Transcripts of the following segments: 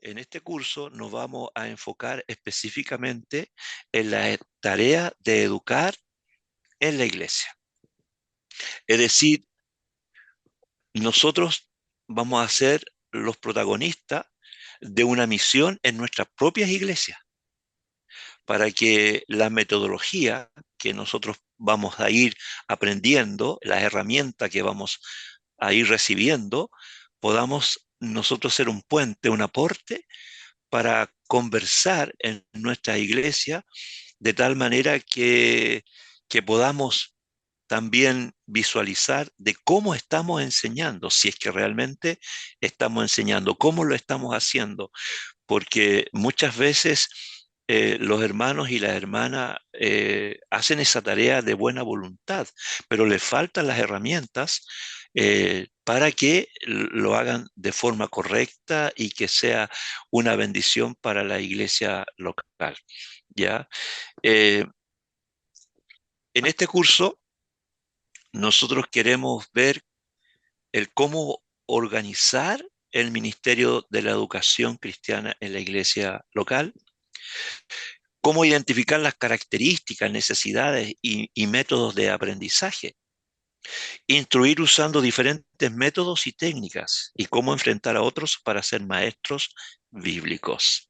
En este curso nos vamos a enfocar específicamente en la tarea de educar en la iglesia. Es decir, nosotros vamos a ser los protagonistas de una misión en nuestras propias iglesias, para que la metodología que nosotros vamos a ir aprendiendo, las herramientas que vamos a ir recibiendo, podamos nosotros ser un puente, un aporte para conversar en nuestra iglesia de tal manera que podamos también visualizar de cómo estamos enseñando, si es que realmente estamos enseñando, cómo lo estamos haciendo, porque muchas veces los hermanos y las hermanas hacen esa tarea de buena voluntad, pero les faltan las herramientas para que lo hagan de forma correcta y que sea una bendición para la iglesia local. ¿Ya? Eh, en este curso nosotros queremos ver el cómo organizar el ministerio de la educación cristiana en la iglesia local, cómo identificar las características, necesidades y métodos de aprendizaje, instruir usando diferentes métodos y técnicas y cómo enfrentar a otros para ser maestros bíblicos.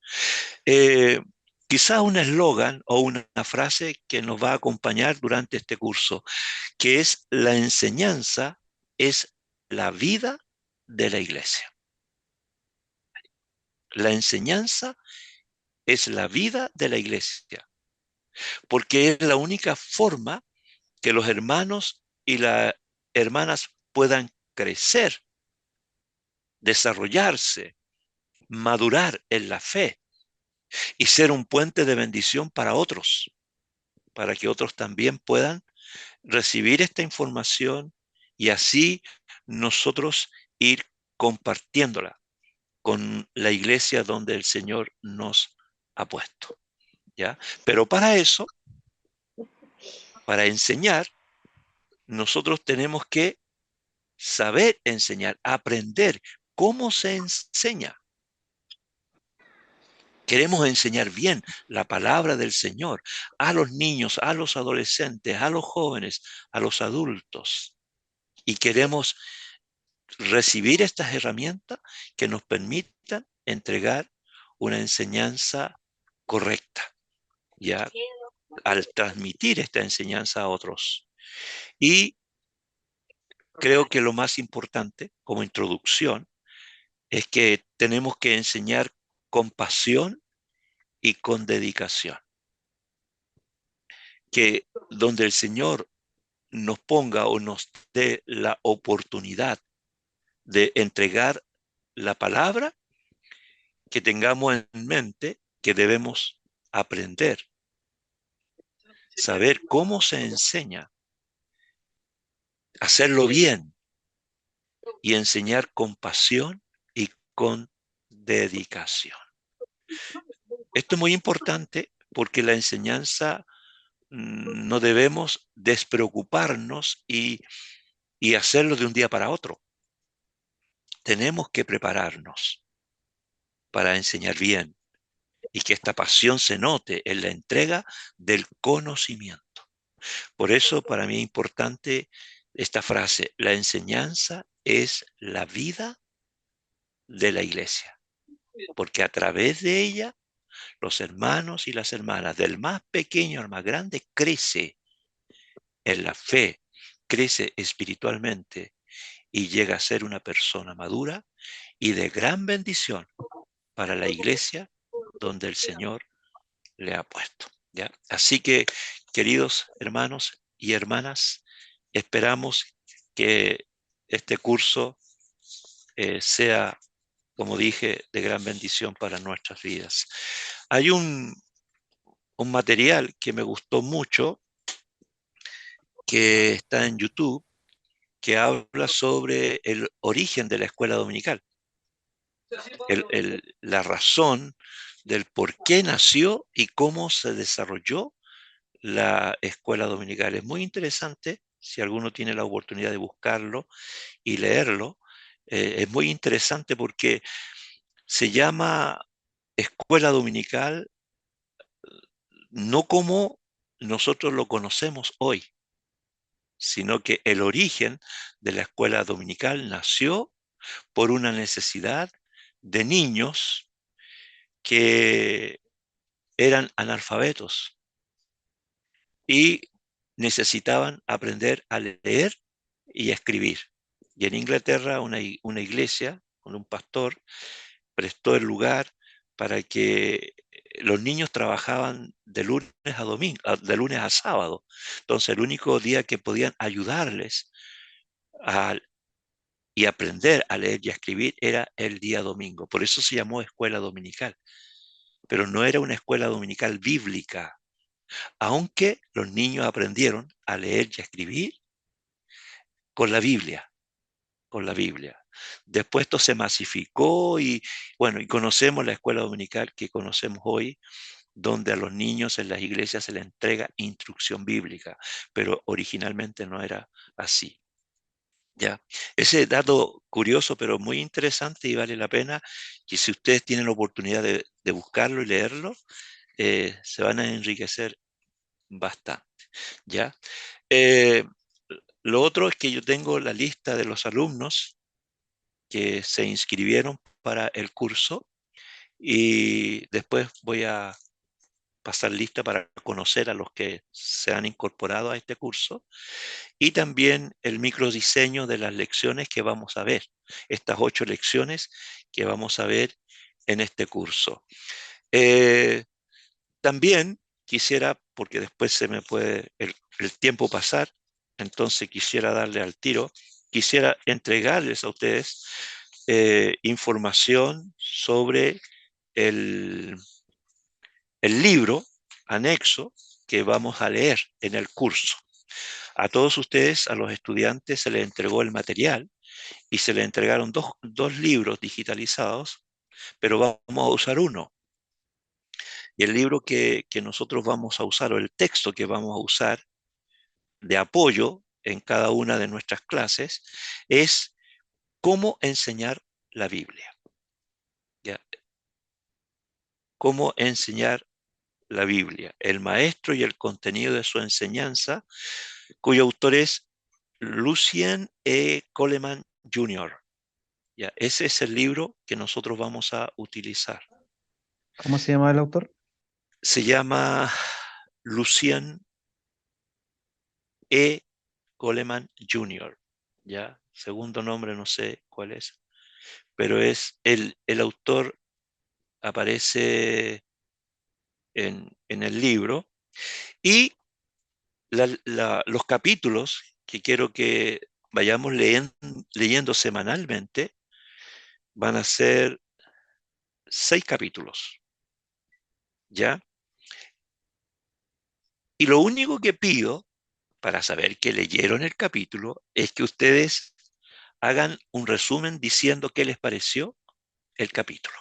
Eh, Quizás un eslogan o una frase que nos va a acompañar durante este curso, que es: la enseñanza es la vida de la iglesia. La enseñanza es la vida de la iglesia, porque es la única forma que los hermanos y las hermanas puedan crecer, desarrollarse, madurar en la fe y ser un puente de bendición para otros, para que otros también puedan recibir esta información y así nosotros ir compartiéndola con la iglesia donde el Señor nos ha puesto, ¿ya? Pero para eso, para enseñar, nosotros tenemos que saber enseñar, aprender cómo se enseña. Queremos enseñar bien la palabra del Señor a los niños, a los adolescentes, a los jóvenes, a los adultos. Y queremos recibir estas herramientas que nos permitan entregar una enseñanza correcta, ya al transmitir esta enseñanza a otros. Y creo que lo más importante como introducción es que tenemos que enseñar con pasión y con dedicación. Que donde el Señor nos ponga o nos dé la oportunidad de entregar la palabra, que tengamos en mente que debemos aprender, saber cómo se enseña, hacerlo bien y enseñar con pasión y con dedicación. Esto es muy importante porque la enseñanza no debemos despreocuparnos y hacerlo de un día para otro. Tenemos que prepararnos para enseñar bien y que esta pasión se note en la entrega del conocimiento. Por eso para mí es importante esta frase: la enseñanza es la vida de la iglesia, porque a través de ella los hermanos y las hermanas, del más pequeño al más grande, crece en la fe, crece espiritualmente y llega a ser una persona madura y de gran bendición para la iglesia donde el Señor le ha puesto, ¿ya? Así que, queridos hermanos y hermanas, esperamos que este curso sea, como dije, de gran bendición para nuestras vidas. Hay un material que me gustó mucho, que está en YouTube, que habla sobre el origen de la escuela dominical, la razón del por qué nació y cómo se desarrolló la escuela dominical. Es muy interesante, si alguno tiene la oportunidad de buscarlo y leerlo. Es muy interesante porque Se llama escuela dominical, no como nosotros lo conocemos hoy, sino que el origen de la escuela dominical nació por una necesidad de niños que eran analfabetos y necesitaban aprender a leer y a escribir. Y en Inglaterra una iglesia con un pastor prestó el lugar para que los niños trabajaban de lunes a domingo, de lunes a sábado. Entonces, el único día que podían ayudarles a, y aprender a leer y a escribir era el día domingo. Por eso se llamó escuela dominical. Pero no era una escuela dominical bíblica, aunque los niños aprendieron a leer y a escribir con la Biblia, con la Biblia. Después esto se masificó y bueno, y conocemos la escuela dominical que conocemos hoy, donde a los niños en las iglesias se les entrega instrucción bíblica, pero originalmente no era así. Ya, ese dato curioso, pero muy interesante y vale la pena que si ustedes tienen la oportunidad de buscarlo y leerlo, se van a enriquecer bastante. ¿Ya? Eh, lo otro es que yo tengo la lista de los alumnos que se inscribieron para el curso y después voy a pasar lista para conocer a los que se han incorporado a este curso y también el microdiseño de las lecciones que vamos a ver, estas 8 lecciones que vamos a ver en este curso. Eh, También quisiera, porque después se me puede el tiempo pasar, entonces quisiera darle al tiro, quisiera entregarles a ustedes información sobre el, el libro anexo que vamos a leer en el curso. A todos ustedes, a los estudiantes, se les entregó el material y se les entregaron dos libros digitalizados, pero vamos a usar uno. Y el libro que nosotros vamos a usar, o el texto que vamos a usar de apoyo en cada una de nuestras clases, es cómo enseñar la Biblia. ¿Ya? Cómo enseñar la Biblia, el maestro y el contenido de su enseñanza, cuyo autor es Lucien E. Coleman Jr. ¿Ya? Ese es el libro que nosotros vamos a utilizar. ¿Cómo se llama el autor? Se llama Lucien E. Coleman Jr. ¿Ya? Segundo nombre no sé cuál es, pero es el autor aparece en el libro y los capítulos que quiero que vayamos leyendo semanalmente van a ser 6 capítulos, ¿ya? Y lo único que pido para saber que leyeron el capítulo es que ustedes hagan un resumen diciendo qué les pareció el capítulo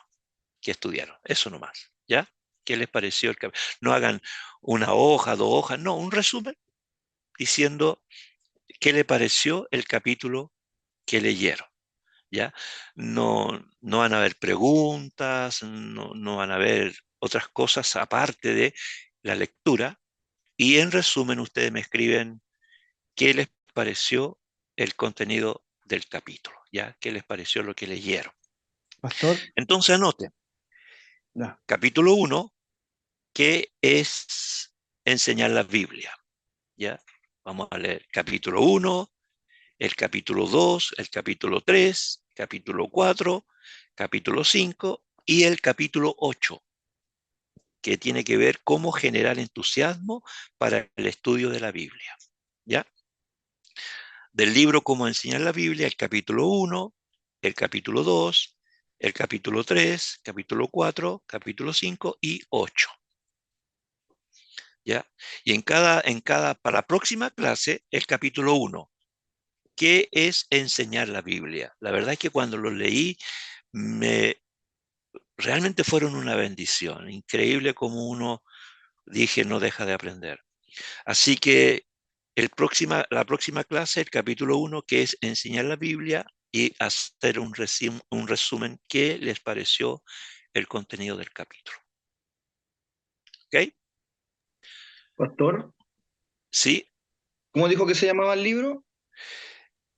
que estudiaron. Eso nomás, ¿ya? ¿Qué les pareció el capítulo? No hagan una hoja, 2 hojas, no, un resumen diciendo qué les pareció el capítulo que leyeron. ¿Ya? No, no van a haber preguntas, no van a haber otras cosas aparte de la lectura. Y en resumen, ustedes me escriben qué les pareció el contenido del capítulo, ¿ya? ¿Qué les pareció lo que leyeron? Pastor, Entonces anoten, ya. capítulo 1, ¿qué es enseñar la Biblia? ¿Ya? Vamos a leer capítulo 1, el capítulo 2, el capítulo 3, capítulo 4, capítulo 5 y el capítulo 8, que tiene que ver cómo generar entusiasmo para el estudio de la Biblia. ¿Ya? Del libro Cómo enseñar la Biblia, el capítulo 1, el capítulo 2, el capítulo 3, capítulo 4, capítulo 5 y 8. ¿Ya? Y para la próxima clase, el capítulo 1, ¿qué es enseñar la Biblia? La verdad es que cuando lo leí, me realmente fueron una bendición. Increíble como uno, dije, no deja de aprender. Así que la próxima clase, el capítulo 1, que es enseñar la Biblia, y hacer un resumen qué les pareció el contenido del capítulo. ¿Ok? Pastor, Sí, ¿cómo dijo que se llamaba el libro?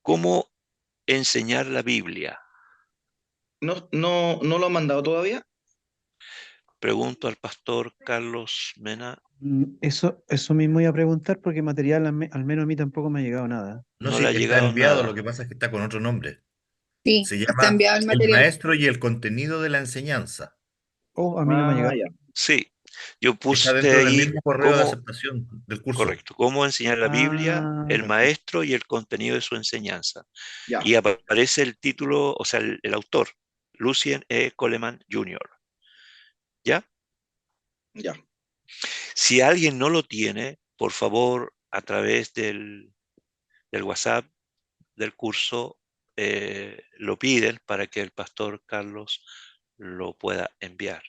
¿cómo enseñar la Biblia? No lo han mandado todavía. Pregunto al pastor Carlos Mena. Eso mismo iba a preguntar porque material al menos a mí tampoco me ha llegado nada. No, No le sí, ha está llegado enviado, lo nada. que pasa es que está con otro nombre. Sí, Se está llama enviado el El material. maestro y el contenido de la enseñanza. Oh, a mí no me ha Ah, llegado. ya. Sí, yo Está puse dentro del ahí mismo correo de cómo, aceptación del curso. correcto, cómo enseñar la Biblia, Ah, el perfecto. maestro y el contenido de su enseñanza. Ya, Y aparece el título, o sea, el autor, Lucien E. Coleman Jr. ¿Ya? ya. Si alguien no lo tiene, por favor, a través del WhatsApp del curso, lo piden para que el pastor Carlos lo pueda enviar.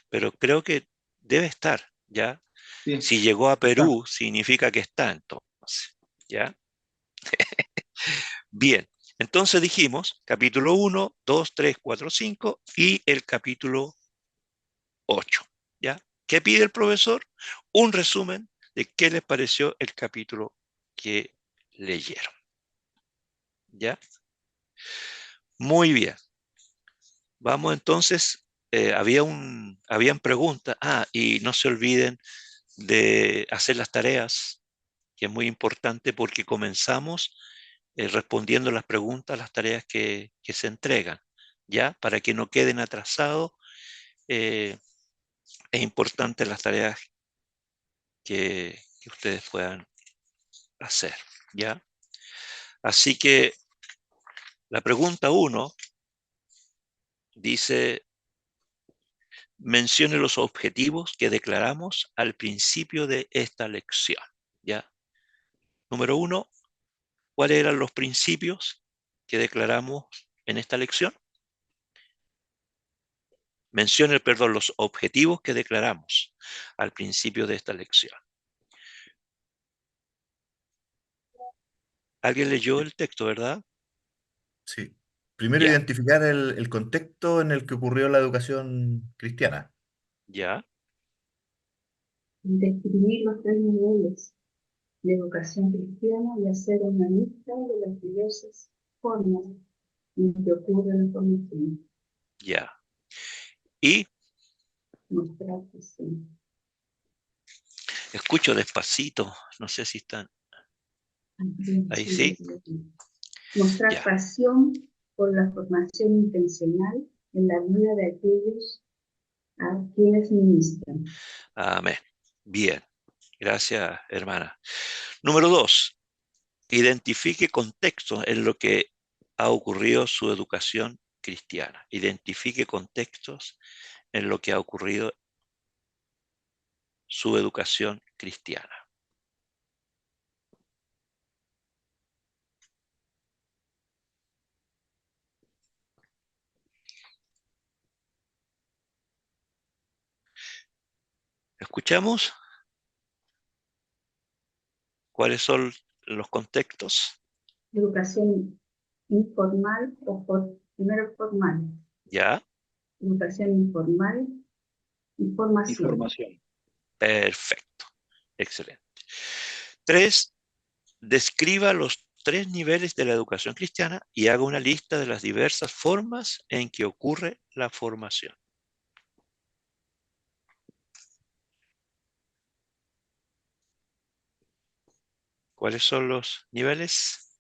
Pero creo que debe estar, ¿ya? Sí, Si llegó a está. Perú, significa que está entonces, ¿ya? Bien, entonces dijimos capítulo 1, 2, 3, 4, 5 y el capítulo 8, ¿ya? ¿Qué pide el profesor? Un resumen de qué les pareció el capítulo que leyeron, ¿ya? Muy bien. Vamos entonces, habían preguntas. Y no se olviden de hacer las tareas, que es muy importante porque comenzamos respondiendo las preguntas, las tareas que se entregan, ¿ya? Para que no queden atrasados, eh, es importante las tareas que ustedes puedan hacer, ¿ya? Así que la pregunta uno dice, mencione los objetivos que declaramos al principio de esta lección, ¿ya? Número uno, ¿cuáles eran los principios que declaramos en esta lección? Mencione, perdón, los objetivos que declaramos al principio de esta lección. ¿Alguien leyó el texto, verdad? Sí. Primero Ya, identificar el contexto en el que ocurrió la educación cristiana. ya, Describir los tres niveles de educación cristiana y hacer una lista de las diversas formas en que ocurre la formación. ya. Y Mostrar que sí. escucho despacito, no sé si están ahí, Sí, sí, mostrar ya, pasión por la formación intencional en la vida de aquellos a quienes ministran. amén. Bien, gracias, hermana. Número dos, identifique contexto en lo que ha ocurrido su educación cristiana. Identifique contextos en lo que ha ocurrido su educación cristiana. ¿Escuchamos cuáles son los contextos? Educación informal primero formal. Ya, Educación informal y formación. perfecto, excelente. Tres, describa los tres niveles de la educación cristiana y haga una lista de las diversas formas en que ocurre la formación. ¿Cuáles son los niveles?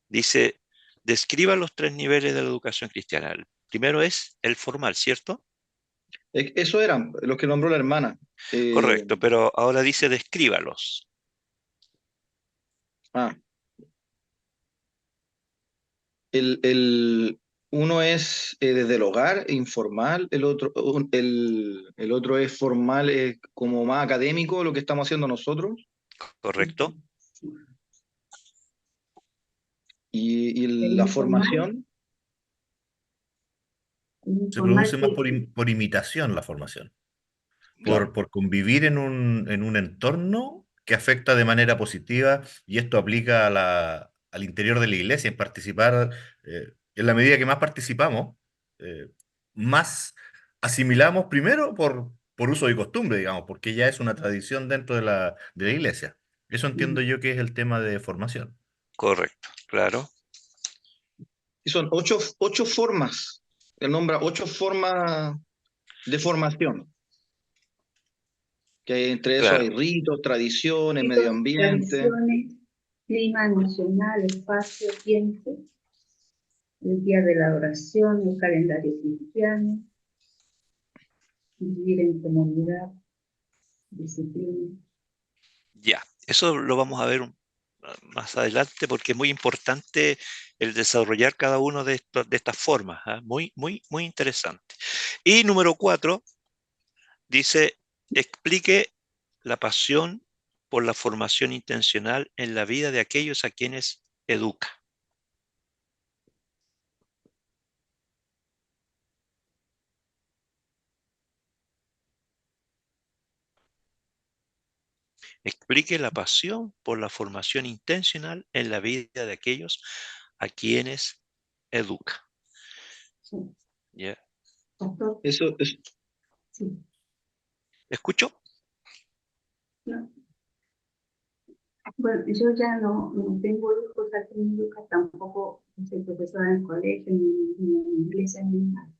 Dice, describa los tres niveles de la educación cristiana. El primero es el formal, ¿cierto? Eso eran los que nombró la hermana. Eh, Correcto, pero ahora dice descríbalos. ah, uno es desde el hogar, informal, el otro es formal, como más académico, lo que estamos haciendo nosotros, ¿Correcto? y El la informal, formación, el Se informal produce más que por imitación la formación, claro. por convivir en un entorno que afecta de manera positiva, y esto aplica al interior de la iglesia, en participar, en la medida que más participamos, eh, más asimilamos primero por uso y costumbre, digamos, porque ya es una tradición dentro de la iglesia. Eso entiendo yo que es el tema de formación. Correcto, claro, Y son ocho formas. Él nombra 8 formas de formación, que entre eso hay claro, ritos, tradiciones, medio Ritos, ambiente. tradiciones, clima emocional, espacio, tiempo, el día de la oración, el calendario cristiano, vivir en comunidad, disciplina. ya. Eso lo vamos a ver más adelante porque es muy importante el desarrollar cada uno de estas formas, ¿ah? Muy, muy, muy interesante. Y número 4 dice, explique la pasión por la formación intencional en la vida de aquellos a quienes educa. Explique la pasión por la formación intencional en la vida de aquellos a quienes educa. Sí, ¿Ya? pastor, Eso es, sí, ¿Escucho? no. Bueno, yo ya no tengo hijos aquí en Lucas, tampoco soy profesora en el colegio, ni en iglesia, ni nada.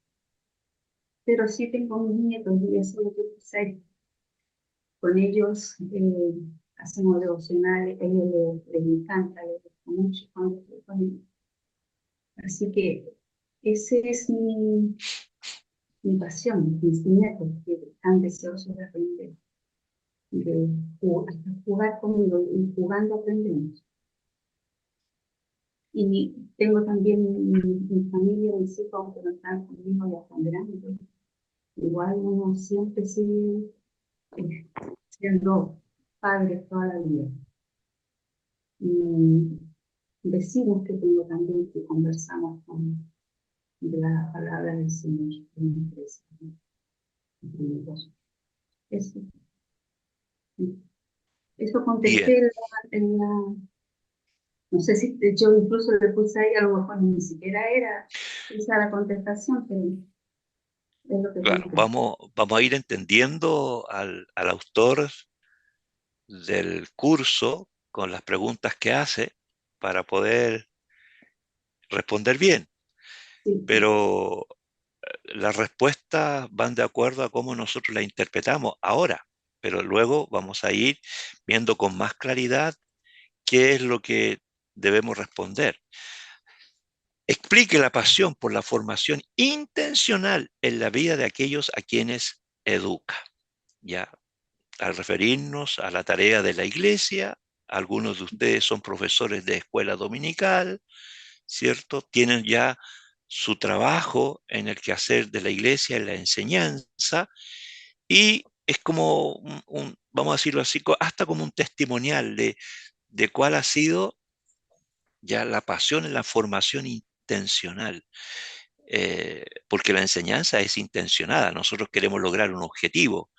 Pero sí tengo mis nietos, y eso es lo que quise. Con ellos hacemos devocionales, a ellos les encanta, les gusta mucho cuando estoy con ellos. Así que ese es mi pasión, mis nietos que están deseosos de aprender, de jugar conmigo y jugando aprendemos. Y tengo también mi familia, mis hijos, aunque no están conmigo, ya están grandes. Igual uno siempre sigue siendo padre toda la vida. Y vecinos que tengo también que conversamos con de la palabra del Señor en mi iglesia. Eso, eso Bien, contesté no sé si yo incluso le puse ahí, a lo mejor ni siquiera era esa la contestación, pero es lo que claro. contesté. Vamos a ir entendiendo al autor del curso con las preguntas que hace para poder responder bien, Sí, pero las respuestas van de acuerdo a cómo nosotros las interpretamos ahora, pero luego vamos a ir viendo con más claridad qué es lo que debemos responder. Explique la pasión por la formación intencional en la vida de aquellos a quienes educa. Ya, al referirnos a la tarea de la iglesia, algunos de ustedes son profesores de escuela dominical, ¿cierto? Tienen ya su trabajo en el quehacer de la iglesia, en la enseñanza, y es como vamos a decirlo así, hasta como un testimonial de cuál ha sido ya la pasión en la formación intencional, porque la enseñanza es intencionada, nosotros queremos lograr un objetivo,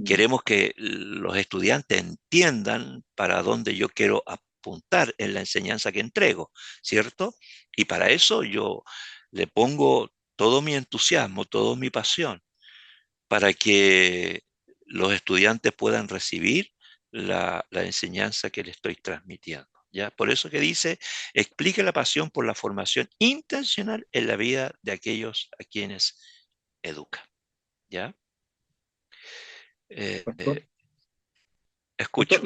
queremos que los estudiantes entiendan para dónde yo quiero apuntar en la enseñanza que entrego, ¿cierto? Y para eso yo le pongo todo mi entusiasmo, toda mi pasión, para que los estudiantes puedan recibir la enseñanza que les estoy transmitiendo. ¿Ya? Por eso que dice, explique la pasión por la formación intencional en la vida de aquellos a quienes educa. ¿Ya? Eh, pastor. eh, escucho.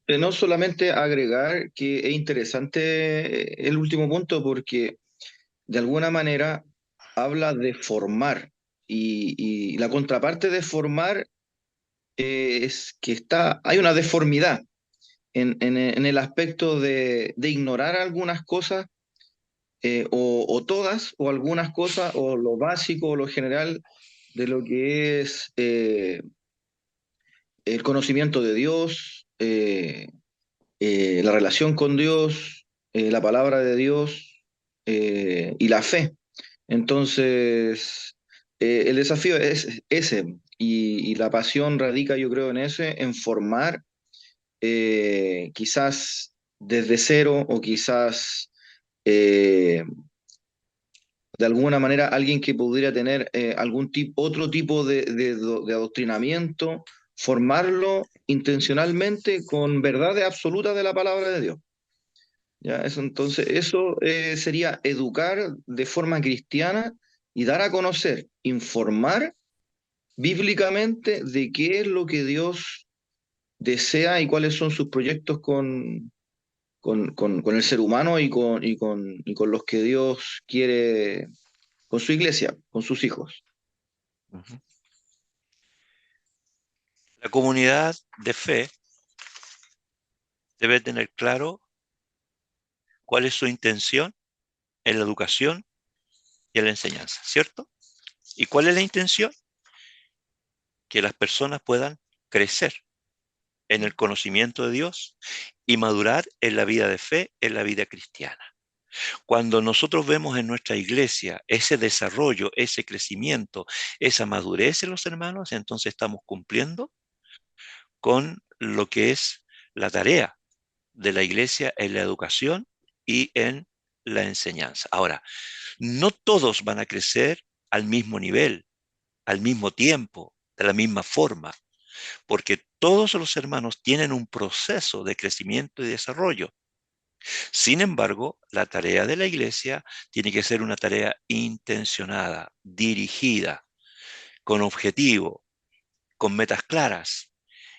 No solamente agregar que es interesante el último punto porque de alguna manera habla de formar y la contraparte de formar es que hay una deformidad en el aspecto de ignorar algunas cosas o todas o algunas cosas o lo básico o lo general de lo que es el conocimiento de Dios, la relación con Dios, la palabra de Dios y la fe. Entonces, el desafío es ese y la pasión radica, yo creo, en ese, en formar quizás desde cero o quizás eh, de alguna manera alguien que pudiera tener otro tipo de adoctrinamiento, formarlo intencionalmente con verdades absolutas de la palabra de Dios. ¿Ya? Eso sería educar de forma cristiana y dar a conocer, informar bíblicamente de qué es lo que Dios desea y cuáles son sus proyectos con el ser humano y con los que Dios quiere, con su iglesia, con sus hijos. Ujú. La comunidad de fe debe tener claro cuál es su intención en la educación y en la enseñanza, ¿cierto? ¿Y cuál es la intención? Que las personas puedan crecer en el conocimiento de Dios y madurar en la vida de fe, en la vida cristiana. Cuando nosotros vemos en nuestra iglesia ese desarrollo, ese crecimiento, esa madurez en los hermanos, entonces estamos cumpliendo con lo que es la tarea de la iglesia en la educación y en la enseñanza. Ahora, no todos van a crecer al mismo nivel, al mismo tiempo, de la misma forma, porque todos los hermanos tienen un proceso de crecimiento y desarrollo. Sin embargo, la tarea de la iglesia tiene que ser una tarea intencionada, dirigida, con objetivo, con metas claras.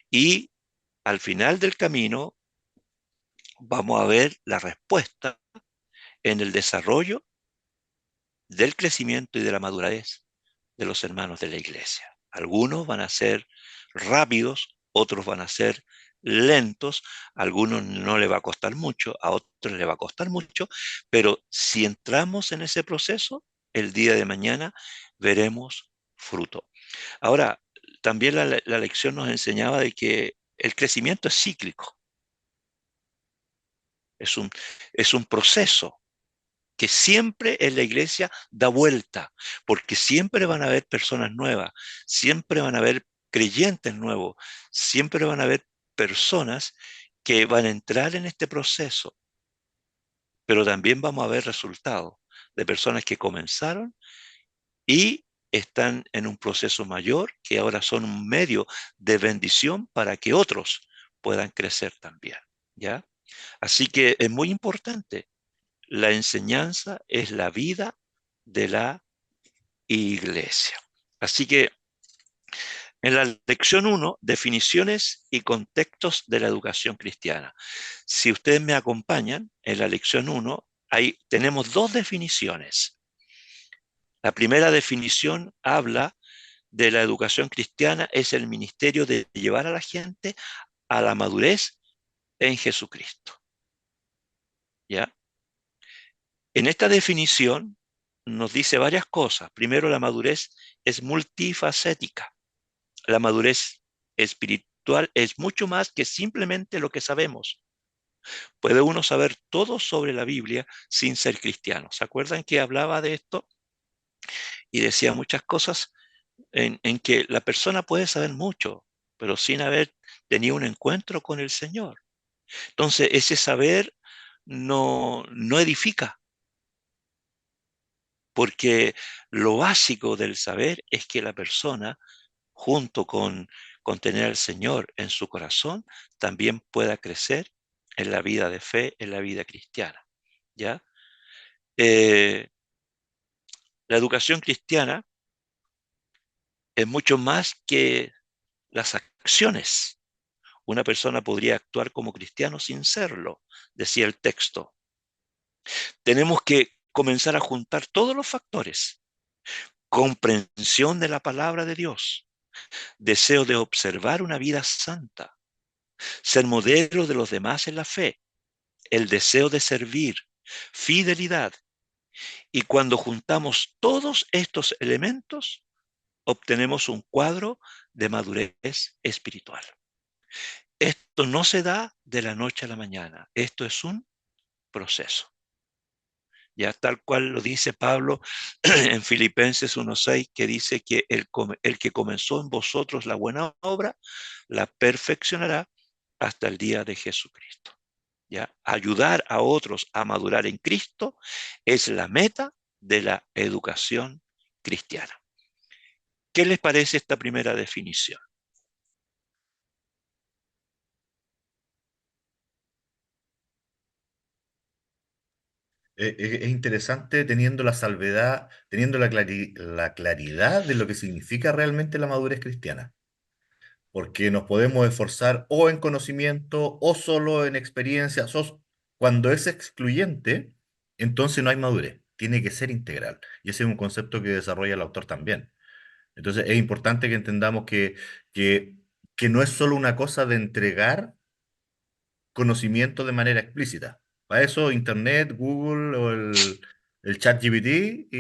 Y al final del camino vamos a ver la respuesta en el desarrollo del crecimiento y de la madurez de los hermanos de la iglesia. Algunos van a ser rápidos, otros van a ser lentos, a algunos no le va a costar mucho, a otros le va a costar mucho, pero si entramos en ese proceso, el día de mañana veremos fruto. Ahora, también la lección nos enseñaba de que el crecimiento es cíclico, es un, es un proceso que siempre en la iglesia da vuelta, porque siempre van a haber personas nuevas, siempre van a haber creyentes nuevos, siempre van a haber personas que van a entrar en este proceso, pero también vamos a ver resultados de personas que comenzaron y están en un proceso mayor, que ahora son un medio de bendición para que otros puedan crecer también, ¿ya? Así que es muy importante. La enseñanza es la vida de la iglesia. Así que en la lección 1, definiciones y contextos de la educación cristiana. Si ustedes me acompañan, en la lección 1, ahí tenemos dos definiciones. La primera definición habla de la educación cristiana, es el ministerio de llevar a la gente a la madurez en Jesucristo. ¿Ya? En esta definición nos dice varias cosas. Primero, la madurez es multifacética. La madurez espiritual es mucho más que simplemente lo que sabemos. Puede uno saber todo sobre la Biblia sin ser cristiano. ¿Se acuerdan que hablaba de esto? Y decía muchas cosas en que la persona puede saber mucho, pero sin haber tenido un encuentro con el Señor. Entonces, ese saber no edifica, porque lo básico del saber es que la persona, junto con tener al Señor en su corazón, también pueda crecer en la vida de fe, en la vida cristiana. ¿Ya? Eh, la educación cristiana es mucho más que las acciones. Una persona podría actuar como cristiano sin serlo, decía el texto. Tenemos que comenzar a juntar todos los factores: comprensión de la palabra de Dios, deseo de observar una vida santa, ser modelo de los demás en la fe, el deseo de servir, fidelidad. Y cuando juntamos todos estos elementos, obtenemos un cuadro de madurez espiritual. Esto no se da de la noche a la mañana, esto es un proceso. Ya tal cual lo dice Pablo en Filipenses 1:6, que dice que el que comenzó en vosotros la buena obra, la perfeccionará hasta el día de Jesucristo. ¿ya? Ayudar a otros a madurar en Cristo es la meta de la educación cristiana. ¿Qué les parece esta primera definición? Es interesante teniendo la salvedad, teniendo la claridad de lo que significa realmente la madurez cristiana, porque nos podemos esforzar o en conocimiento o solo en experiencia. Cuando es excluyente, entonces no hay madurez, tiene que ser integral. Y ese es un concepto que desarrolla el autor también. Entonces es importante que entendamos que, que no es solo una cosa de entregar conocimiento de manera explícita. Para eso Internet, Google o el ChatGPT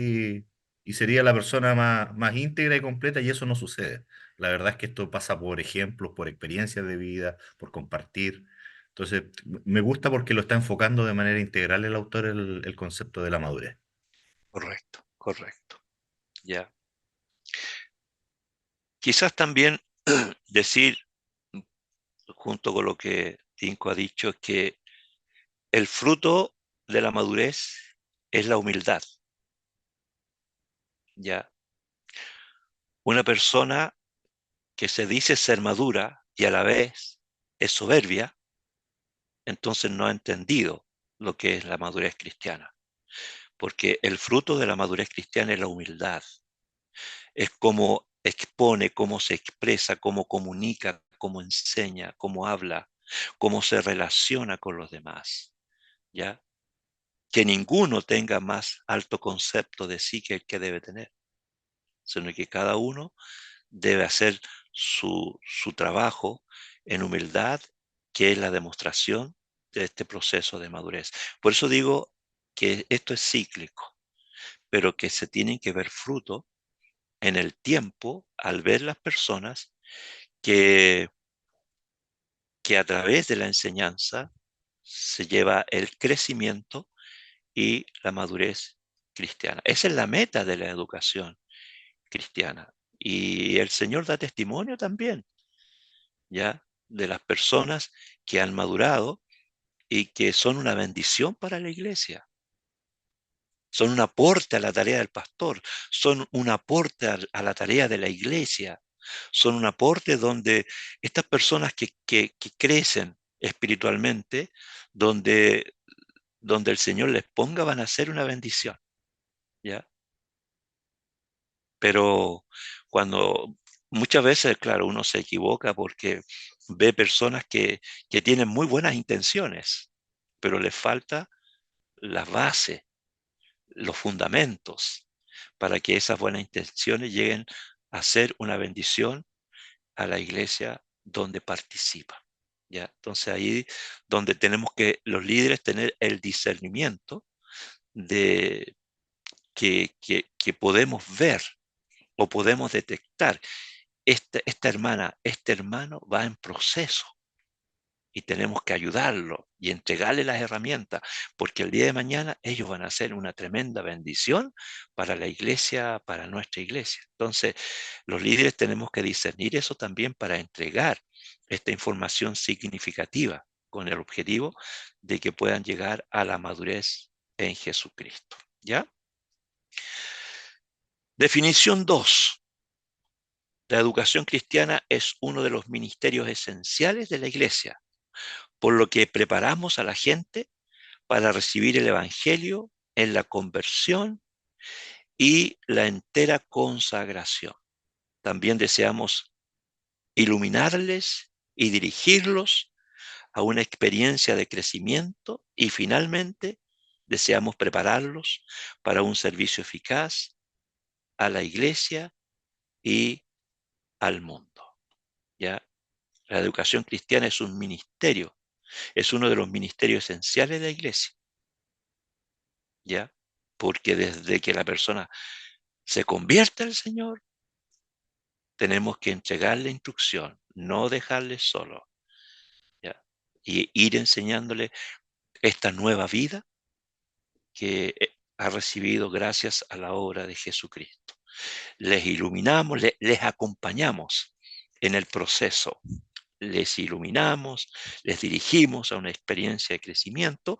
y sería la persona más íntegra y completa y eso no sucede. La verdad es que esto pasa por ejemplos, por experiencias de vida, por compartir. Entonces, me gusta porque lo está enfocando de manera integral el autor el concepto de la madurez. Correcto, correcto. Ya. Quizás también decir, junto con lo que Tinko ha dicho, que el fruto de la madurez es la humildad. Ya. Una persona que se dice ser madura y a la vez es soberbia, entonces no ha entendido lo que es la madurez cristiana. Porque el fruto de la madurez cristiana es la humildad. Es cómo expone, cómo se expresa, cómo comunica, cómo enseña, cómo habla, cómo se relaciona con los demás. ¿Ya? Que ninguno tenga más alto concepto de sí que el que debe tener, sino que cada uno debe hacer su trabajo en humildad, que es la demostración de este proceso de madurez. Por eso digo que esto es cíclico, pero que se tienen que ver fruto en el tiempo al ver las personas que, que a través de la enseñanza se lleva el crecimiento y la madurez cristiana. Esa es la meta de la educación cristiana. Y el Señor da testimonio también, ¿ya? De las personas que han madurado y que son una bendición para la iglesia. Son un aporte a la tarea del pastor, son un aporte a la tarea de la iglesia, son un aporte donde estas personas que crecen espiritualmente, donde el Señor les ponga, van a ser una bendición, ¿ya? Pero cuando muchas veces, claro, uno se equivoca porque ve personas que tienen muy buenas intenciones, pero les falta las bases, los fundamentos, para que esas buenas intenciones lleguen a ser una bendición a la iglesia donde participa. ¿Ya? Entonces ahí donde tenemos que los líderes tener el discernimiento de que podemos ver o podemos detectar esta hermana, este hermano va en proceso y tenemos que ayudarlo y entregarle las herramientas, porque el día de mañana ellos van a ser una tremenda bendición para la iglesia, para nuestra iglesia. Entonces, los líderes tenemos que discernir eso también para entregar esta información significativa con el objetivo de que puedan llegar a la madurez en Jesucristo. ¿Ya? Definición 2. La educación cristiana es uno de los ministerios esenciales de la iglesia, por lo que preparamos a la gente para recibir el Evangelio en la conversión y la entera consagración. También deseamos iluminarles y dirigirlos a una experiencia de crecimiento y finalmente deseamos prepararlos para un servicio eficaz a la iglesia y al mundo. ¿Ya? La educación cristiana es un ministerio, es uno de los ministerios esenciales de la iglesia. ¿Ya? Porque desde que la persona se convierte al Señor, tenemos que entregarle instrucción, no dejarle solo, ¿ya? Y ir enseñándole esta nueva vida que ha recibido gracias a la obra de Jesucristo. Les iluminamos, les acompañamos en el proceso les iluminamos, les dirigimos a una experiencia de crecimiento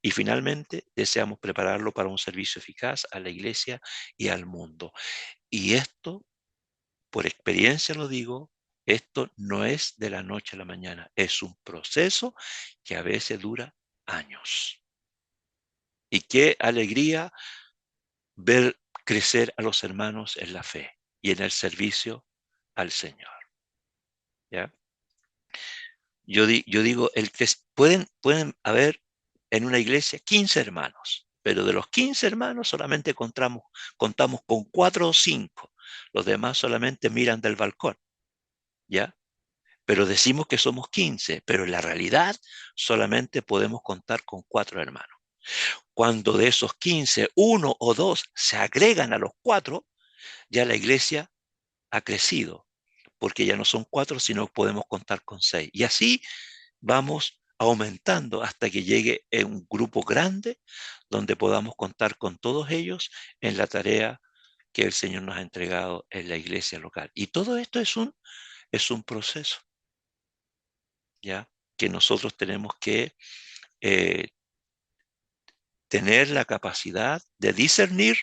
y finalmente deseamos prepararlo para un servicio eficaz a la iglesia y al mundo. Y esto, por experiencia lo digo, esto no es de la noche a la mañana, es un proceso que a veces dura años. Y qué alegría ver crecer a los hermanos en la fe y en el servicio al Señor. ¿Ya? Yo digo, pueden haber en una iglesia 15 hermanos, pero de los 15 hermanos solamente contamos con 4 o 5. Los demás solamente miran del balcón, ¿ya? Pero decimos que somos 15, pero en la realidad solamente podemos contar con 4 hermanos. Cuando de esos 15, 1 o 2 se agregan a los 4, ya la iglesia ha crecido, porque ya no son 4, sino podemos contar con 6. Y así vamos aumentando hasta que llegue un grupo grande donde podamos contar con todos ellos en la tarea que el Señor nos ha entregado en la iglesia local. Y todo esto es un proceso, ¿ya? Que nosotros tenemos que eh, tener la capacidad de discernir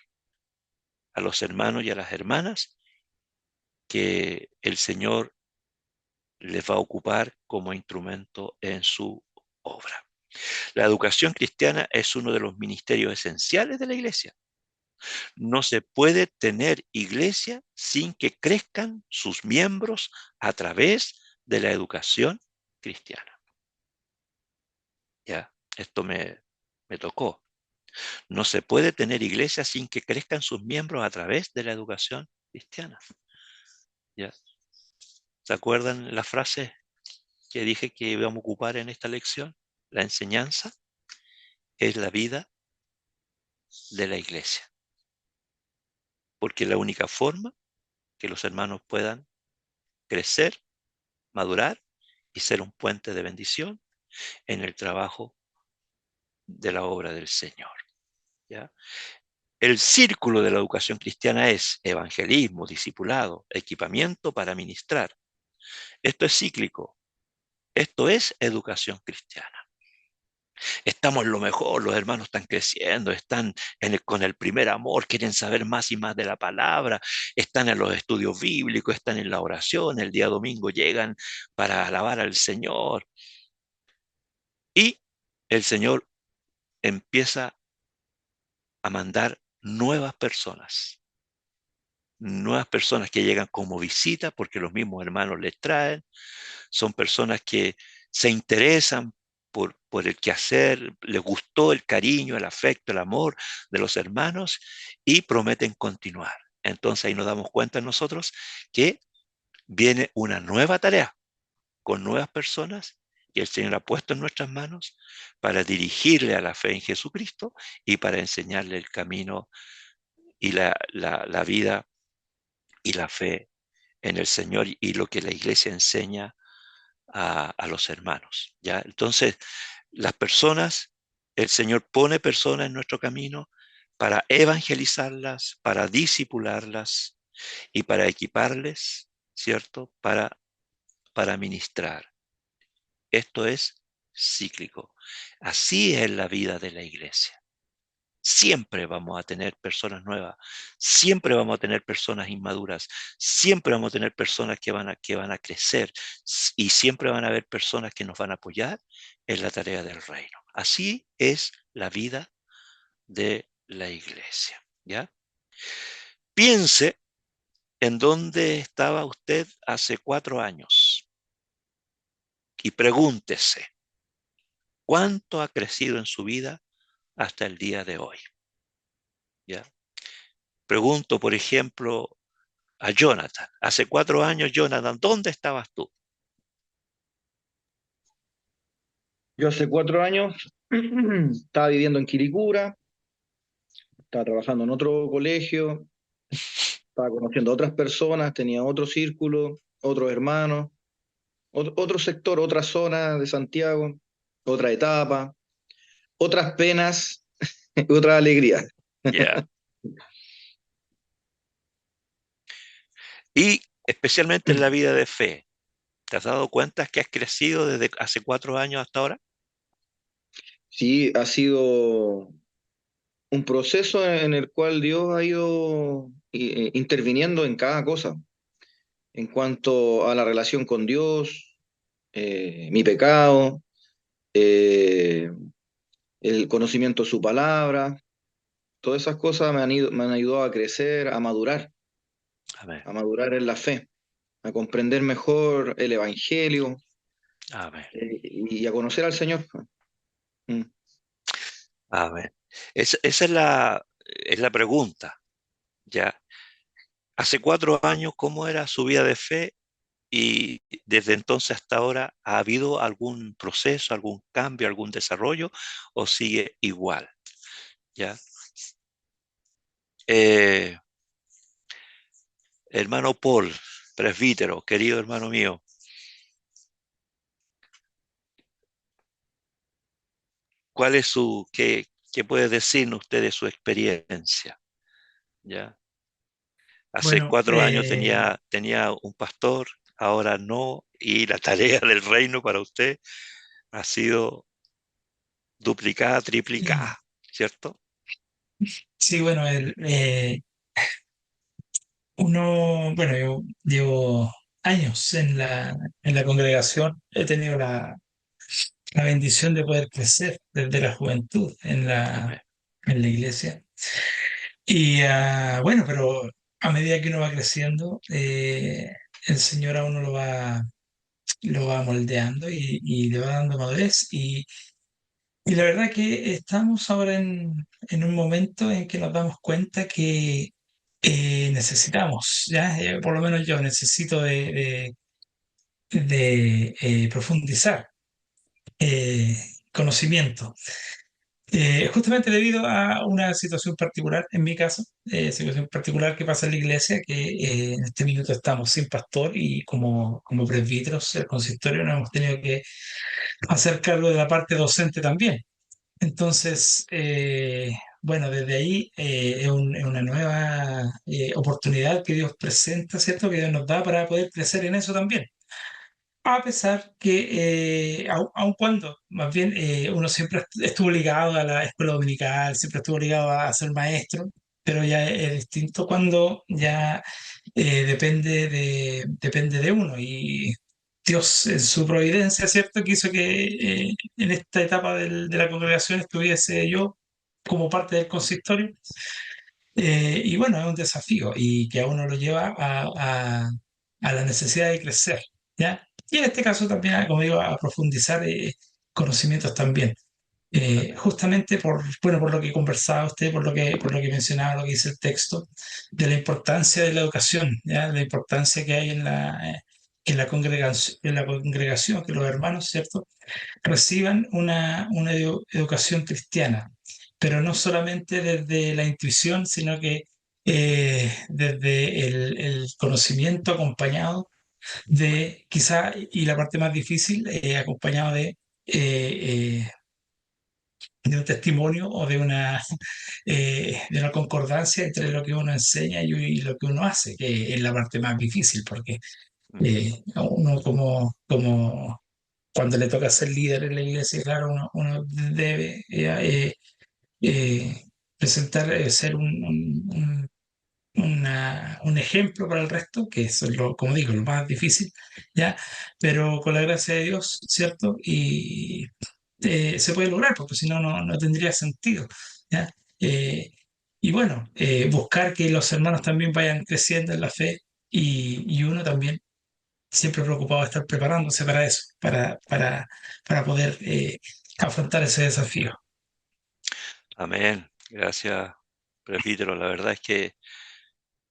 a los hermanos y a las hermanas que el Señor les va a ocupar como instrumento en su obra. La educación cristiana es uno de los ministerios esenciales de la iglesia. No se puede tener iglesia sin que crezcan sus miembros a través de la educación cristiana. Ya, esto me tocó. No se puede tener iglesia sin que crezcan sus miembros a través de la educación cristiana. ¿Ya? ¿Se acuerdan la frase que dije que íbamos a ocupar en esta lección? La enseñanza es la vida de la iglesia. Porque es la única forma que los hermanos puedan crecer, madurar y ser un puente de bendición en el trabajo de la obra del Señor. ¿Ya? El círculo de la educación cristiana es evangelismo, discipulado, equipamiento para ministrar. Esto es cíclico. Esto es educación cristiana. Estamos en lo mejor, los hermanos están creciendo, están con el primer amor, quieren saber más y más de la palabra, están en los estudios bíblicos, están en la oración, el día domingo llegan para alabar al Señor. Y el Señor empieza a mandar nuevas personas que llegan como visita porque los mismos hermanos les traen, son personas que se interesan por el quehacer, les gustó el cariño, el afecto, el amor de los hermanos y prometen continuar. Entonces ahí nos damos cuenta nosotros que viene una nueva tarea con nuevas personas que el Señor ha puesto en nuestras manos para dirigirle a la fe en Jesucristo y para enseñarle el camino y la vida y la fe en el Señor y lo que la iglesia enseña a los hermanos. ¿Ya? Entonces, las personas, el Señor pone personas en nuestro camino para evangelizarlas, para disipularlas y para equiparles, ¿cierto? Para ministrar. Esto es cíclico. Así es la vida de la iglesia. Siempre vamos a tener personas nuevas, siempre vamos a tener personas inmaduras, siempre vamos a tener personas que van a crecer y siempre van a haber personas que nos van a apoyar en la tarea del reino. Así es la vida de la iglesia. ¿Ya? Piense en dónde estaba usted hace 4 años y pregúntese, ¿cuánto ha crecido en su vida hasta el día de hoy? ¿Ya? Pregunto, por ejemplo, a Jonathan. Hace 4 años, Jonathan, ¿dónde estabas tú? Yo hace 4 años estaba viviendo en Quilicura, estaba trabajando en otro colegio, estaba conociendo a otras personas, tenía otro círculo, otros hermanos, otro sector, otra zona de Santiago, otra etapa, otras penas, otra alegría. Yeah. Y especialmente en la vida de fe. ¿Te has dado cuenta que has crecido desde hace 4 años hasta ahora? Sí, ha sido un proceso en el cual Dios ha ido interviniendo en cada cosa, en cuanto a la relación con Dios, mi pecado, eh, el conocimiento de su palabra, todas esas cosas me han ayudado Amén, a madurar en la fe, a comprender mejor el Evangelio, amén, y a conocer al Señor. Mm. amén. Esa es la pregunta, ¿ya? Hace 4 años, ¿cómo era su vida de fe? Y desde entonces hasta ahora, ¿ha habido algún proceso, algún cambio, algún desarrollo o sigue igual? ¿Ya? Eh, Hermano Paul, presbítero, querido hermano mío, ¿cuál es qué puede decirnos usted de su experiencia? ¿Ya? Hace Bueno, 4 años tenía un pastor, ahora no, y la tarea del reino para usted ha sido duplicada, sí, triplicada, ¿cierto? sí, bueno, bueno, yo llevo años en la congregación, he tenido la bendición de poder crecer desde la juventud Amén. en la iglesia. Y bueno, pero a medida que uno va creciendo, el Señor a uno lo va moldeando y le va dando madurez. Y la verdad que estamos ahora en un momento en que nos damos cuenta que necesitamos, ¿ya? Por lo menos yo necesito de profundizar eh, conocimiento. Justamente debido a una situación particular, en mi caso, situación particular que pasa en la iglesia, que en este minuto estamos sin pastor y como presbíteros, el consistorio, nos hemos tenido que hacer cargo de la parte docente también. Entonces, bueno, desde ahí es una nueva oportunidad que Dios presenta, ¿cierto? Que Dios nos da para poder crecer en eso también. A pesar que, aun cuando, más bien, uno siempre estuvo ligado a la escuela dominical, siempre estuvo ligado a ser maestro, pero ya es distinto cuando ya depende de uno. Y Dios, en su providencia, ¿cierto?, quiso que en esta etapa de la congregación estuviese yo como parte del consistorio. Y bueno, es un desafío y que a uno lo lleva a la necesidad de crecer, ¿ya? Y en este caso también, como digo, a profundizar conocimientos también. Amén. Justamente bueno, por lo que conversaba usted, por lo que mencionaba, lo que dice el texto, de la importancia de la educación, ¿ya? La importancia que hay en la congregación, que los hermanos, ¿cierto?, reciban una educación cristiana, pero no solamente desde la intuición, sino que desde el conocimiento acompañado de, quizá, y la parte más difícil, acompañado eh, de un testimonio o de una concordancia entre lo que uno enseña y lo que uno hace, que es la parte más difícil, porque Mm, uno como cuando le toca ser líder en la iglesia, claro, uno debe eh, presentar, ser un ejemplo para el resto, que eso es lo, como digo, lo más difícil, ¿ya? Pero con la gracia de Dios, ¿cierto? Y se puede lograr, porque si no, no tendría sentido, ¿ya? Eh, y bueno, buscar que los hermanos también vayan creciendo en la fe y uno también siempre preocupado de estar preparándose para eso, para poder afrontar ese desafío. Amén. Gracias, presbítero. La verdad es que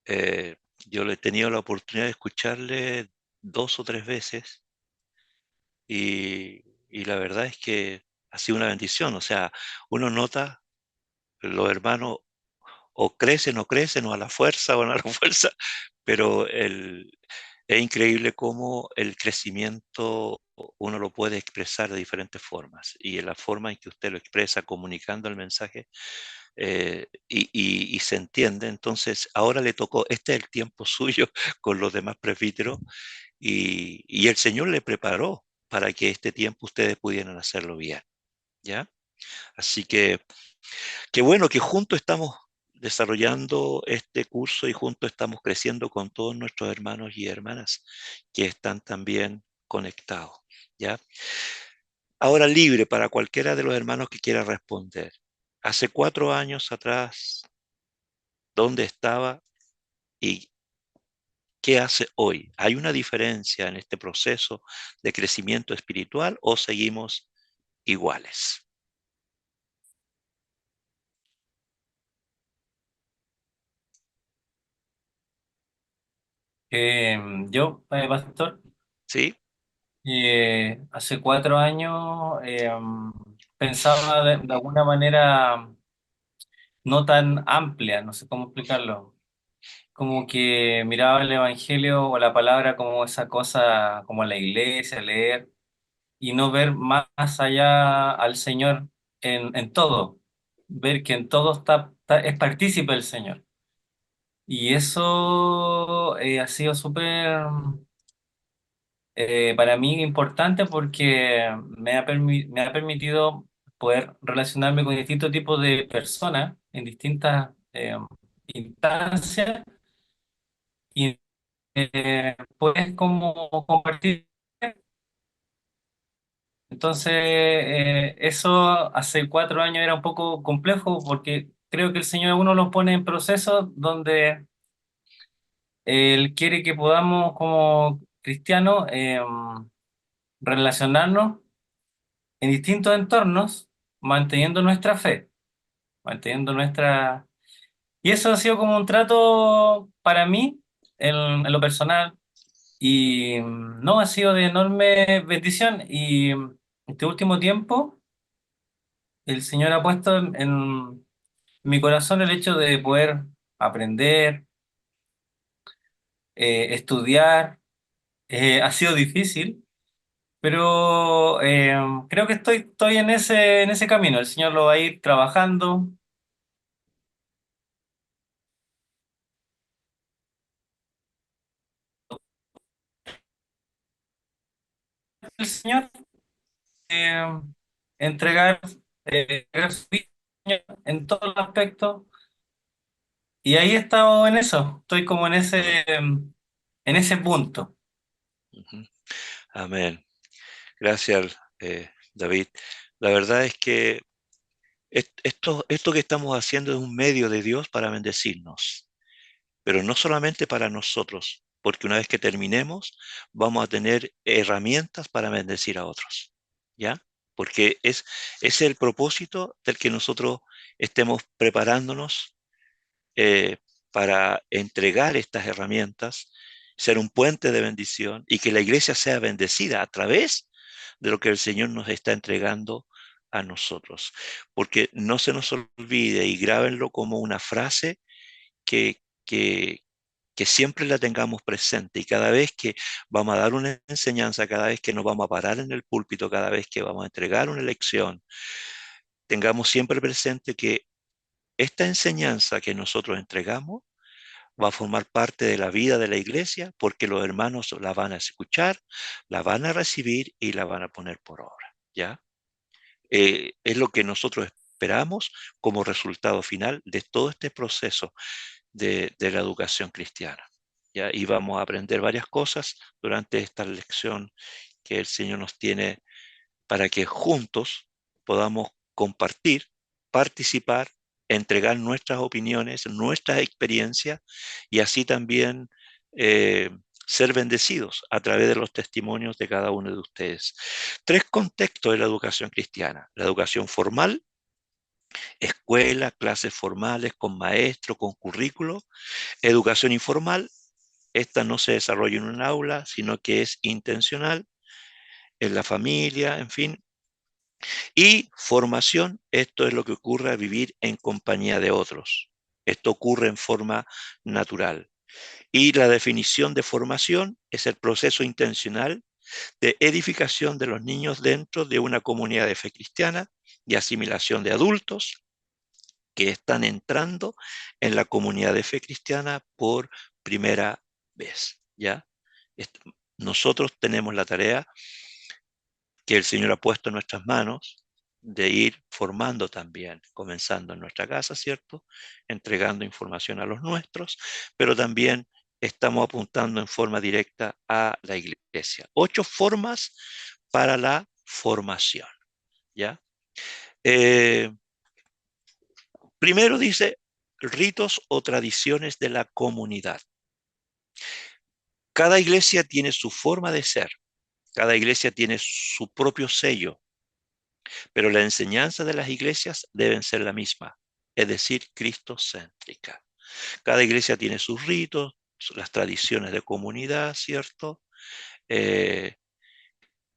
eh, yo le he tenido la oportunidad de escucharle 2 o 3 veces y la verdad es que ha sido una bendición. O sea, uno nota los hermanos o crecen, o a la fuerza o no a la fuerza, pero es increíble cómo el crecimiento uno lo puede expresar de diferentes formas y en la forma en que usted lo expresa comunicando el mensaje y se entiende. Entonces, ahora le tocó, este es el tiempo suyo con los demás presbíteros y el Señor le preparó para que este tiempo ustedes pudieran hacerlo bien, ¿ya? Así que qué bueno que juntos estamos desarrollando este curso y juntos estamos creciendo con todos nuestros hermanos y hermanas que están también conectados, ¿ya? Ahora libre para cualquiera de los hermanos que quiera responder. Hace 4 años atrás, ¿dónde estaba y qué hace hoy? ¿Hay una diferencia en este proceso de crecimiento espiritual o seguimos iguales? Pastor, ¿Sí? hace 4 años pensaba de alguna manera no tan amplia, no sé cómo explicarlo. Como que miraba el Evangelio o la palabra como esa cosa, como la iglesia, leer, y no ver más allá al Señor en todo. Ver que en todo es partícipe el Señor. Y eso ha sido súper para mí importante porque me ha permitido poder relacionarme con distintos tipos de personas en distintas instancias y puedes como compartir. Entonces, eso hace 4 años era un poco complejo porque creo que el Señor a uno los pone en procesos donde Él quiere que podamos como cristianos relacionarnos en distintos entornos, manteniendo nuestra fe, manteniendo nuestra... Y eso ha sido como un trato para mí, en lo personal, y no, ha sido de enorme bendición. Y este último tiempo, el Señor ha puesto en mi corazón el hecho de poder aprender, estudiar. Ha sido difícil, pero creo que estoy en ese camino. El Señor lo va a ir trabajando. El Señor eh, entregar, entregar su vida en todos los aspectos. Y ahí he estado en eso. Estoy como en ese punto. Ujú. Amén. Gracias, David. La verdad es que esto que estamos haciendo es un medio de Dios para bendecirnos, pero no solamente para nosotros, porque una vez que terminemos, vamos a tener herramientas para bendecir a otros, ¿ya? Porque es el propósito del que nosotros estemos preparándonos para entregar estas herramientas, ser un puente de bendición y que la iglesia sea bendecida a través de lo que el Señor nos está entregando a nosotros. Porque no se nos olvide y grábenlo como una frase que, que, que siempre la tengamos presente y cada vez que vamos a dar una enseñanza, cada vez que nos vamos a parar en el púlpito, cada vez que vamos a entregar una lección, tengamos siempre presente que esta enseñanza que nosotros entregamos va a formar parte de la vida de la iglesia porque los hermanos la van a escuchar, la van a recibir y la van a poner por obra, ¿ya? Es lo que nosotros esperamos como resultado final de todo este proceso de la educación cristiana, ¿ya? Y vamos a aprender varias cosas durante esta lección que el Señor nos tiene para que juntos podamos compartir, participar, entregar nuestras opiniones, nuestras experiencias y así también eh, ser bendecidos a través de los testimonios de cada uno de ustedes. 3 contextos de la educación cristiana. La educación formal, escuela, clases formales con maestro, con currículo. Educación informal, esta no se desarrolla en un aula, sino que es intencional en la familia, en fin. Y formación, esto es lo que ocurre a vivir en compañía de otros. Esto ocurre en forma natural. Y la definición de formación es el proceso intencional de edificación de los niños dentro de una comunidad de fe cristiana y asimilación de adultos que están entrando en la comunidad de fe cristiana por primera vez, ¿ya? nosotros tenemos la tarea que el Señor ha puesto en nuestras manos de ir formando también, comenzando en nuestra casa, ¿cierto? Entregando información a los nuestros, pero también estamos apuntando en forma directa a la iglesia. 8 formas para la formación, ¿ya? Primero dice, ritos o tradiciones de la comunidad. Cada iglesia tiene su forma de ser, cada iglesia tiene su propio sello, pero la enseñanza de las iglesias deben ser la misma, es decir, cristocéntrica. Cada iglesia tiene sus ritos, las tradiciones de comunidad, ¿cierto?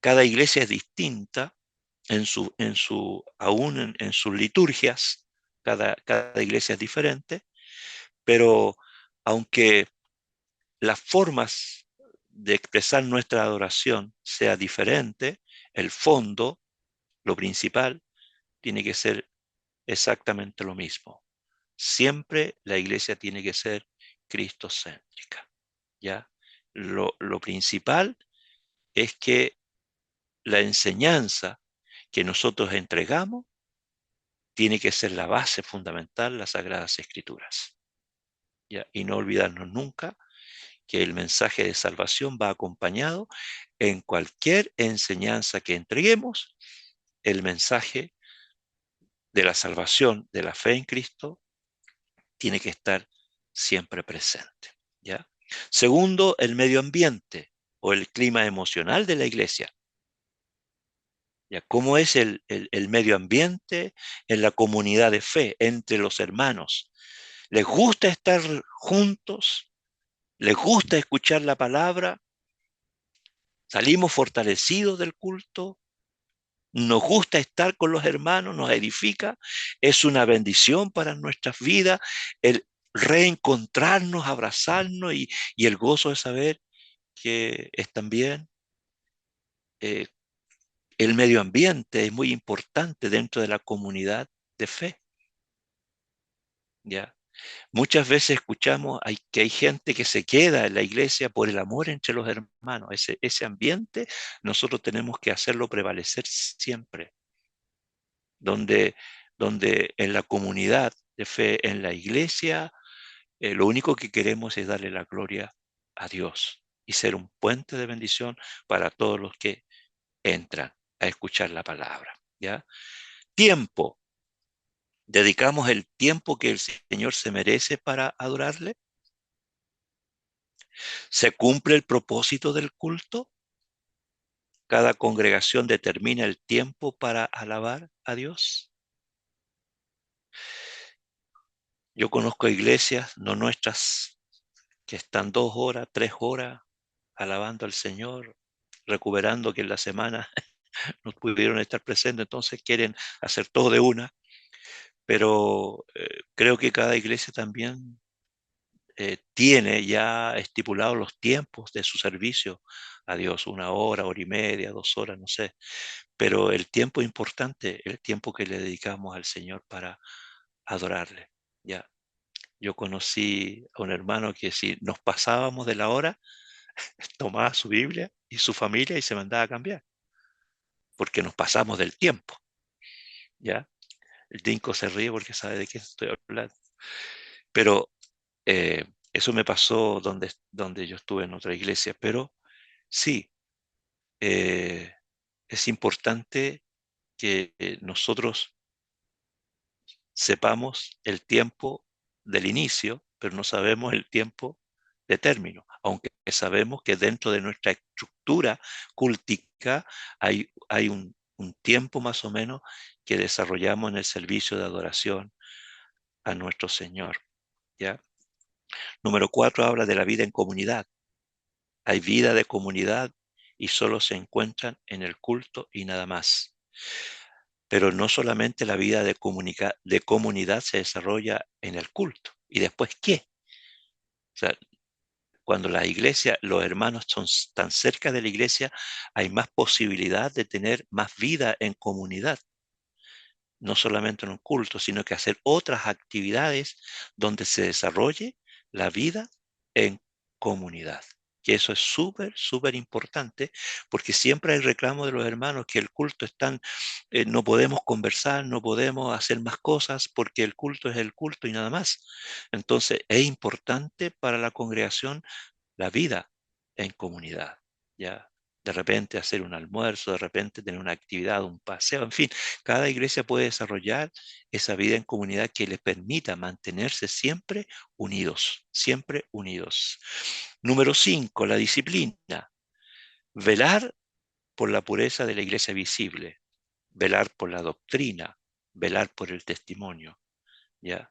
Cada iglesia es distinta aún en sus liturgias, cada iglesia es diferente, pero aunque las formas de expresar nuestra adoración sea diferente, el fondo, lo principal, tiene que ser exactamente lo mismo. Siempre la iglesia tiene que ser cristocéntrica, ¿ya? Lo principal es que la enseñanza que nosotros entregamos tiene que ser la base fundamental, las Sagradas Escrituras, ¿ya? Y no olvidarnos nunca que el mensaje de salvación va acompañado en cualquier enseñanza que entreguemos, el mensaje de la salvación, de la fe en Cristo, tiene que estar siempre presente, ¿ya? Segundo, el medio ambiente o el clima emocional de la iglesia. ¿Ya? ¿Cómo es el medio ambiente en la comunidad de fe, entre los hermanos? ¿Les gusta estar juntos? ¿Les gusta escuchar la palabra? ¿Salimos fortalecidos del culto? ¿Nos gusta estar con los hermanos? ¿Nos edifica? Es una bendición para nuestras vidas el reencontrarnos, abrazarnos y el gozo de saber que es también eh, el medio ambiente es muy importante dentro de la comunidad de fe. ¿Ya? Muchas veces escuchamos que hay gente que se queda en la iglesia por el amor entre los hermanos. Ese ambiente nosotros tenemos que hacerlo prevalecer siempre. Donde, donde en la comunidad de fe, en la iglesia, lo único que queremos es darle la gloria a Dios y ser un puente de bendición para todos los que entran a escuchar la palabra. ¿Ya? Tiempo. ¿Dedicamos el tiempo que el Señor se merece para adorarle? ¿Se cumple el propósito del culto? ¿Cada congregación determina el tiempo para alabar a Dios? Yo conozco iglesias, no nuestras, que están 2 horas, 3 horas alabando al Señor, recuperando que en la semana no pudieron estar presentes, entonces quieren hacer todo de una, pero creo que cada iglesia también tiene ya estipulados los tiempos de su servicio a Dios, 1 hora, hora y media, 2 horas, no sé, pero el tiempo importante, el tiempo que le dedicamos al Señor para adorarle, ya. Yo conocí a un hermano que si nos pasábamos de la hora, tomaba su Biblia y su familia y se mandaba a cambiar, porque nos pasamos del tiempo, ¿ya? El Dinko se ríe porque sabe de qué estoy hablando. Pero eso me pasó donde yo estuve en otra iglesia, pero sí, es importante que nosotros sepamos el tiempo del inicio, pero no sabemos el tiempo de término, aunque sabemos que dentro de nuestra estructura cultica hay un tiempo más o menos que desarrollamos en el servicio de adoración a nuestro Señor, ¿ya? Número 4 habla de la vida en comunidad. Hay vida de comunidad y solo se encuentran en el culto y nada más. Pero no solamente la vida de comunidad se desarrolla en el culto. ¿Y después qué? O sea, cuando la iglesia, los hermanos son tan cerca de la iglesia, hay más posibilidad de tener más vida en comunidad. No solamente en un culto, sino que hacer otras actividades donde se desarrolle la vida en comunidad, que eso es súper, súper importante, porque siempre hay reclamo de los hermanos que el culto no podemos conversar, no podemos hacer más cosas, porque el culto es el culto y nada más. Entonces, es importante para la congregación la vida en comunidad, ¿ya? De repente hacer un almuerzo, de repente tener una actividad, un paseo, en fin, cada iglesia puede desarrollar esa vida en comunidad que les permita mantenerse siempre unidos, siempre unidos. Número 5, la disciplina. Velar por la pureza de la iglesia visible, velar por la doctrina, velar por el testimonio, ¿ya?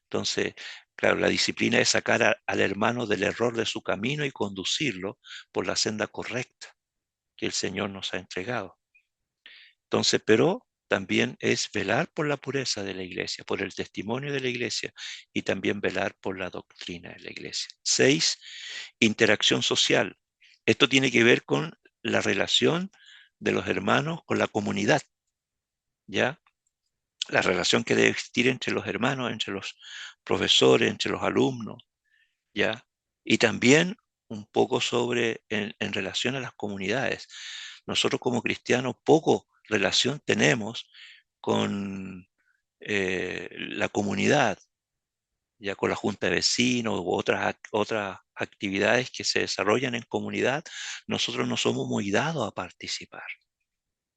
Entonces, claro, la disciplina es sacar al hermano del error de su camino y conducirlo por la senda correcta que el Señor nos ha entregado. Entonces, pero también es velar por la pureza de la iglesia, por el testimonio de la iglesia y también velar por la doctrina de la iglesia. 6, interacción social. Esto tiene que ver con la relación de los hermanos con la comunidad, ¿ya? La relación que debe existir entre los hermanos, entre los profesores, entre los alumnos, ¿ya? Y también un poco en relación a las comunidades. Nosotros como cristianos poco relación tenemos con la comunidad, ya con la junta de vecinos u otras actividades que se desarrollan en comunidad. Nosotros no somos muy dados a participar,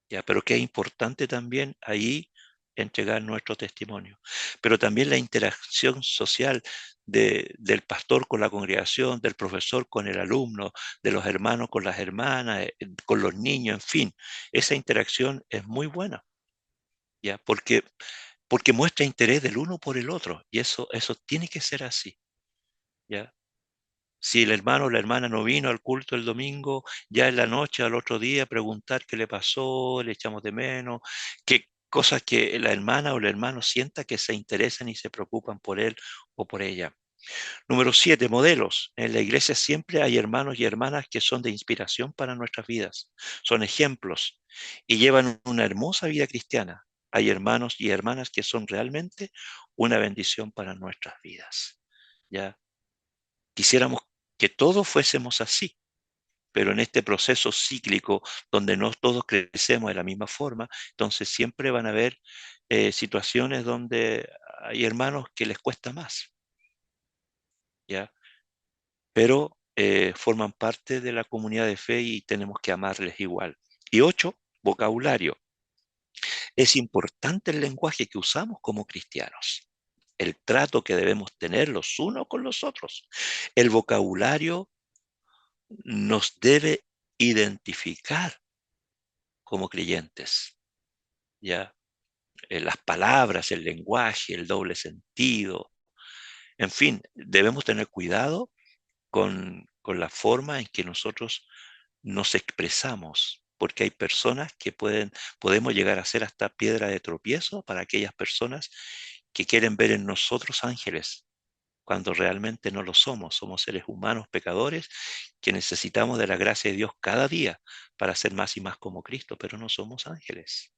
¿ya? Pero que es importante también ahí entregar nuestro testimonio. Pero también la interacción social del pastor con la congregación, del profesor con el alumno, de los hermanos con las hermanas, con los niños, en fin. Esa interacción es muy buena, ¿ya? Porque muestra interés del uno por el otro, y eso tiene que ser así, ¿ya? Si el hermano o la hermana no vino al culto el domingo, ya en la noche, al otro día, preguntar qué le pasó, le echamos de menos, qué cosas que la hermana o el hermano sienta que se interesan y se preocupan por él o por ella. Número 7, modelos. En la iglesia siempre hay hermanos y hermanas que son de inspiración para nuestras vidas. Son ejemplos y llevan una hermosa vida cristiana. Hay hermanos y hermanas que son realmente una bendición para nuestras vidas. ¿Ya? Quisiéramos que todos fuésemos así, pero en este proceso cíclico donde no todos crecemos de la misma forma, entonces siempre van a haber situaciones donde hay hermanos que les cuesta más, ¿ya? Pero forman parte de la comunidad de fe y tenemos que amarles igual. Y 8, vocabulario. Es importante el lenguaje que usamos como cristianos, el trato que debemos tener los unos con los otros. El vocabulario nos debe identificar como creyentes, ¿ya? Las palabras, el lenguaje, el doble sentido, en fin, debemos tener cuidado con la forma en que nosotros nos expresamos, porque hay personas que podemos llegar a ser hasta piedra de tropiezo para aquellas personas que quieren ver en nosotros ángeles, cuando realmente no lo somos. Somos seres humanos pecadores que necesitamos de la gracia de Dios cada día para ser más y más como Cristo, pero no somos ángeles.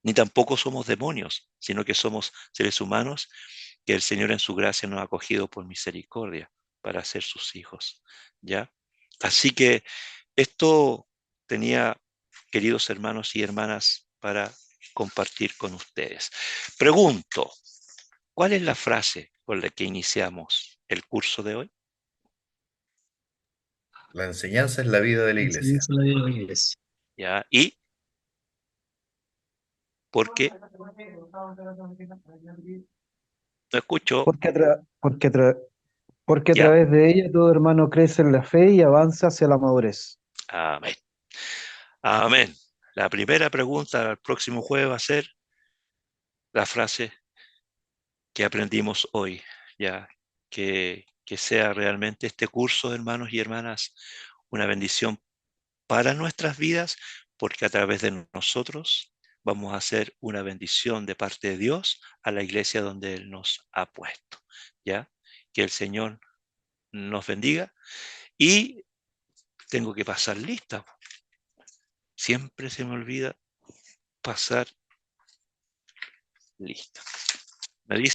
Ni tampoco somos demonios, sino que somos seres humanos que el Señor en su gracia nos ha acogido por misericordia para ser sus hijos, ¿ya? Así que esto tenía, queridos hermanos y hermanas, para compartir con ustedes. Pregunto, ¿cuál es la frase con la que iniciamos el curso de hoy? La enseñanza es la vida de la iglesia. Enseñanza de la vida de la iglesia. ¿Ya? ¿Y por qué? No escucho. Porque a Ya. través de ella todo hermano crece en la fe y avanza hacia la madurez. Amén. Amén. La primera pregunta al próximo jueves va a ser la frase que aprendimos hoy, ya que sea realmente este curso, hermanos y hermanas, una bendición para nuestras vidas, porque a través de nosotros vamos a hacer una bendición de parte de Dios a la iglesia donde Él nos ha puesto, ¿ya? Que el Señor nos bendiga y tengo que pasar lista. Siempre se me olvida pasar lista. Me dice